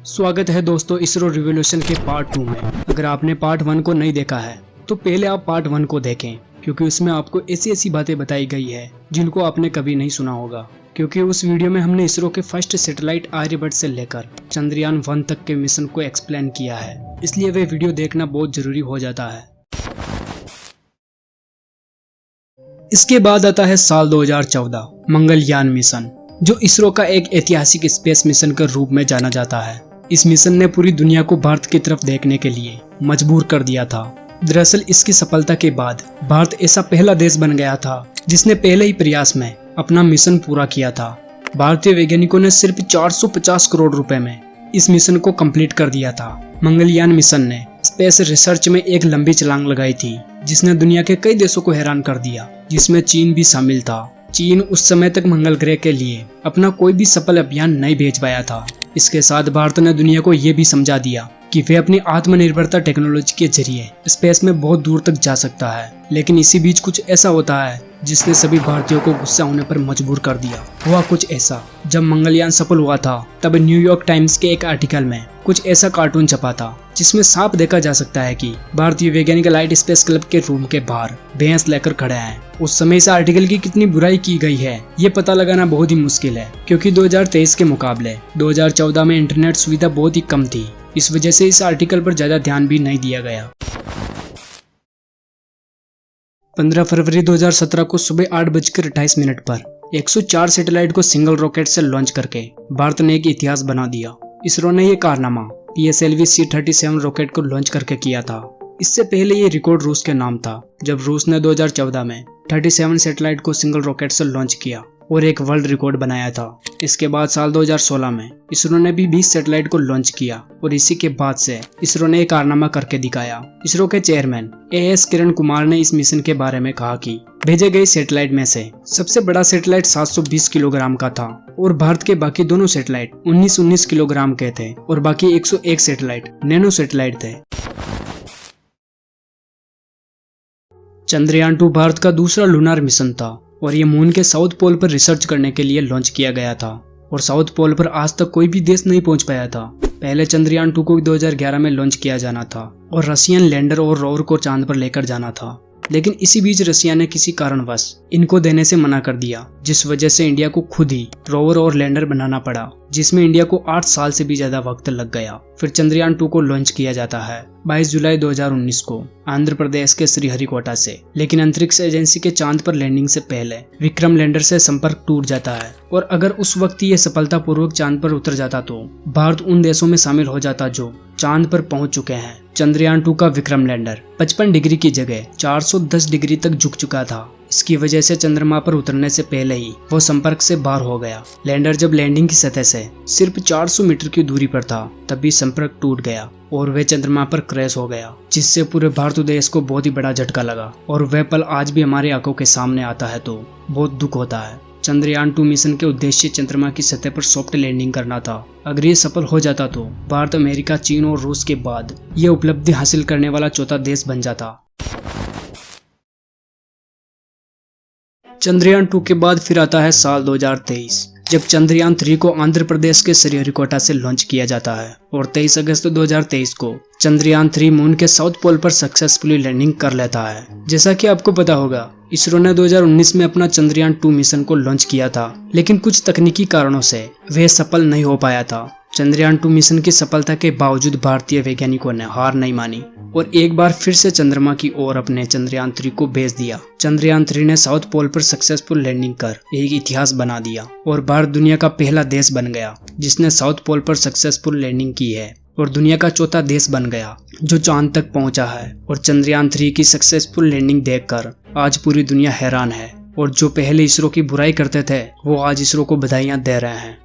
स्वागत है दोस्तों इसरो रिवॉल्यूशन के पार्ट 2 में। अगर आपने पार्ट 1 को नहीं देखा है तो पहले आप पार्ट 1 को देखें, क्योंकि उसमें आपको ऐसी ऐसी बातें बताई गई है जिनको आपने कभी नहीं सुना होगा। क्योंकि उस वीडियो में हमने इसरो के फर्स्ट सैटेलाइट आर्यभट्ट से लेकर चंद्रयान 1 तक के मिशन को एक्सप्लेन किया है, इसलिए वे वीडियो देखना बहुत जरूरी हो जाता है। इसके बाद आता है साल 2014 मंगलयान मिशन, जो इसरो का एक ऐतिहासिक स्पेस मिशन के रूप में जाना जाता है। इस मिशन ने पूरी दुनिया को भारत की तरफ देखने के लिए मजबूर कर दिया था। दरअसल इसकी सफलता के बाद भारत ऐसा पहला देश बन गया था जिसने पहले ही प्रयास में अपना मिशन पूरा किया था। भारतीय वैज्ञानिकों ने सिर्फ 450 करोड़ रुपए में इस मिशन को कंप्लीट कर दिया था। मंगलयान मिशन ने स्पेस रिसर्च में एक लंबी छलांग लगाई थी, जिसने दुनिया के कई देशों को हैरान कर दिया, जिसमें चीन भी शामिल था। चीन उस समय तक मंगल ग्रह के लिए अपना कोई भी सफल अभियान नहीं भेज पाया था। इसके साथ भारत ने दुनिया को ये भी समझा दिया कि वे अपनी आत्मनिर्भरता टेक्नोलॉजी के जरिए स्पेस में बहुत दूर तक जा सकता है। लेकिन इसी बीच कुछ ऐसा होता है जिसने सभी भारतीयों को गुस्सा होने पर मजबूर कर दिया। हुआ कुछ ऐसा, जब मंगलयान सफल हुआ था तब न्यूयॉर्क टाइम्स के एक आर्टिकल में कुछ ऐसा कार्टून छपा था जिसमें साफ देखा जा सकता है कि भारतीय वैज्ञानिक लाइट स्पेस क्लब के रूम के बाहर भैंस लेकर खड़े हैं। उस समय इस आर्टिकल की कितनी बुराई की गई है ये पता लगाना बहुत ही मुश्किल है, क्योंकि 2023 के मुकाबले 2014 में इंटरनेट सुविधा बहुत ही कम थी। इस वजह से इस आर्टिकल पर ज्यादा ध्यान भी नहीं दिया गया। 15 फरवरी 2017 को सुबह 8:28 पर 104 सैटेलाइट को सिंगल रॉकेट से लॉन्च करके भारत ने एक इतिहास बना दिया। इसरो ने यह कारनामा PSLV C-37 रॉकेट को लॉन्च करके किया था। इससे पहले ये रिकॉर्ड रूस के नाम था, जब रूस ने 2014 में 37 सैटेलाइट को सिंगल रॉकेट से लॉन्च किया और एक वर्ल्ड रिकॉर्ड बनाया था। इसके बाद साल 2016 में इसरो ने भी 20 सैटेलाइट को लॉन्च किया और इसी के बाद से इसरो ने एक कारनामा करके दिखाया। इसरो के चेयरमैन AS किरण कुमार ने इस मिशन के बारे में कहा कि भेजे गए सैटेलाइट में से सबसे बड़ा सैटेलाइट 720 किलोग्राम का था और भारत के बाकी दोनों सैटेलाइट 19-19 किलोग्राम के थे और बाकी 101 सैटेलाइट नैनो सैटेलाइट थे। चंद्रयान 2 भारत का दूसरा लूनार मिशन था और ये मून के साउथ पोल पर रिसर्च करने के लिए लॉन्च किया गया था और साउथ पोल पर आज तक कोई भी देश नहीं पहुंच पाया था। पहले चंद्रयान 2 को 2011 में लॉन्च किया जाना था और रशियन लैंडर और रोवर को चांद पर लेकर जाना था, लेकिन इसी बीच रशिया ने किसी कारणवश इनको देने से मना कर दिया, जिस वजह से इंडिया को खुद ही रोवर और लैंडर बनाना पड़ा, जिसमें इंडिया को 8 साल से भी ज्यादा वक्त लग गया। फिर चंद्रयान 2 को लॉन्च किया जाता है 22 जुलाई 2019 को आंध्र प्रदेश के श्रीहरिकोटा से। लेकिन अंतरिक्ष एजेंसी के चांद पर लैंडिंग से पहले विक्रम लैंडर से संपर्क टूट जाता है और अगर उस वक्त ये सफलतापूर्वक चांद पर उतर जाता तो भारत उन देशों में शामिल हो जाता जो चांद पर पहुंच चुके हैं। चंद्रयान 2 का विक्रम लैंडर 55 डिग्री की जगह 410 डिग्री तक झुक चुका था। इसकी वजह से चंद्रमा पर उतरने से पहले ही वो संपर्क से बाहर हो गया। लैंडर जब लैंडिंग की सतह से सिर्फ 400 मीटर की दूरी पर था तभी संपर्क टूट गया और वह चंद्रमा पर क्रैश हो गया, जिससे पूरे भारत देश को बहुत ही बड़ा झटका लगा और वह पल आज भी हमारे आंखों के सामने आता है तो बहुत दुख होता है। चंद्रयान 2 मिशन के उद्देश्य चंद्रमा की सतह पर सॉफ्ट लैंडिंग करना था। अगर ये सफल हो जाता तो भारत, अमेरिका, चीन और रूस के बाद ये उपलब्धि हासिल करने वाला चौथा देश बन जाता। चंद्रयान 2 के बाद फिर आता है साल 2023, जब चंद्रयान 3 को आंध्र प्रदेश के श्रीहरिकोटा से लॉन्च किया जाता है और 23 अगस्त 2023 को चंद्रयान 3 मून के साउथ पोल पर सक्सेसफुली लैंडिंग कर लेता है। जैसा कि आपको पता होगा, इसरो ने 2019 में अपना चंद्रयान 2 मिशन को लॉन्च किया था, लेकिन कुछ तकनीकी कारणों से वह सफल नहीं हो पाया था। चंद्रयान 2 मिशन की सफलता के बावजूद भारतीय वैज्ञानिकों ने हार नहीं मानी और एक बार फिर से चंद्रमा की ओर अपने चंद्रयान 3 को भेज दिया। चंद्रयान 3 ने साउथ पोल पर सक्सेसफुल लैंडिंग कर एक इतिहास बना दिया और भारत दुनिया का पहला देश बन गया जिसने साउथ पोल पर सक्सेसफुल लैंडिंग की है और दुनिया का चौथा देश बन गया जो चांद तक पहुंचा है। और चंद्रयान 3 की सक्सेसफुल लैंडिंग देखकर आज पूरी दुनिया हैरान है और जो पहले इसरो की बुराई करते थे वो आज इसरो को बधाइयां दे रहे हैं।